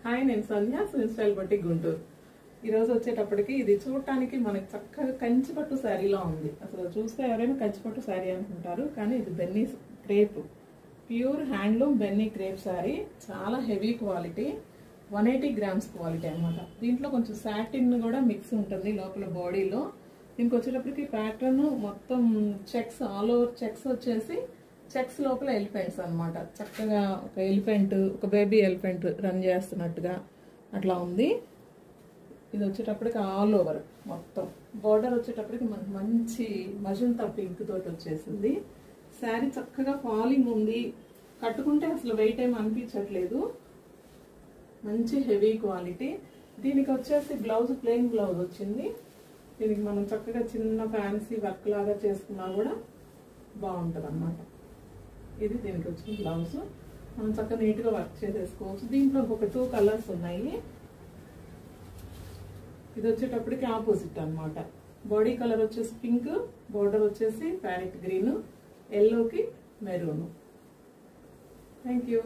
Hi, నేను సంధ్య, స్విన్ style బట్టి గుంటూరు. ఈరోజు వచ్చేటప్పటికి ఇది చూడటానికి మనకి చక్కగా కంచిపట్టు శారీలో ఉంది. అసలు చూస్తే ఎవరైనా కంచిపట్టు శారీ అనుకుంటారు, కానీ ఇది Binny crepe, pure handloom Binny crepe sari. చాలా హెవీ క్వాలిటీ, 180 గ్రామ్స్ క్వాలిటీ అనమాట. దీంట్లో కొంచెం సాటిన్ కూడా మిక్స్ ఉంటుంది లోపల బాడీలో. దీనికి వచ్చేటప్పటికి ప్యాటర్న్ మొత్తం చెక్స్, ఆల్ ఓవర్ చెక్స్ వచ్చేసి చెక్స్ లోపల ఎలిఫెంట్స్ అనమాట. చక్కగా ఒక ఎలిఫెంట్, ఒక బేబీ ఎలిఫెంట్ రన్ చేస్తున్నట్టుగా అట్లా ఉంది. ఇది వచ్చేటప్పటికి ఆల్ ఓవర్ మొత్తం బార్డర్ వచ్చేటప్పటికి మనకి మంచి మజంతా పింక్ తోటి వచ్చేసింది. శారీ చక్కగా ఫాలింగ్ ఉంది, కట్టుకుంటే అసలు వెయిట్ ఏం అనిపించట్లేదు. మంచి హెవీ క్వాలిటీ. దీనికి వచ్చేసి బ్లౌజ్ ప్లెయిన్ బ్లౌజ్ వచ్చింది. దీనికి మనం చక్కగా చిన్న ఫ్యాన్సీ వర్క్ లాగా చేసుకున్నా కూడా బాగుంటుంది అన్నమాట. ఇది దీనికి వచ్చిన బ్లౌజ్. మనం చక్కగా నీట్గా వర్క్ చేసేసుకోవచ్చు. దీంట్లో ఇంకొక 2 కలర్స్ ఉన్నాయి. ఇది వచ్చేటప్పటికి ఆపోజిట్ అనమాట. బాడీ కలర్ వచ్చేసి పింక్, బార్డర్ వచ్చేసి ప్యారెట్ గ్రీన్, ఎల్లోకి మెరూన్. Thank you.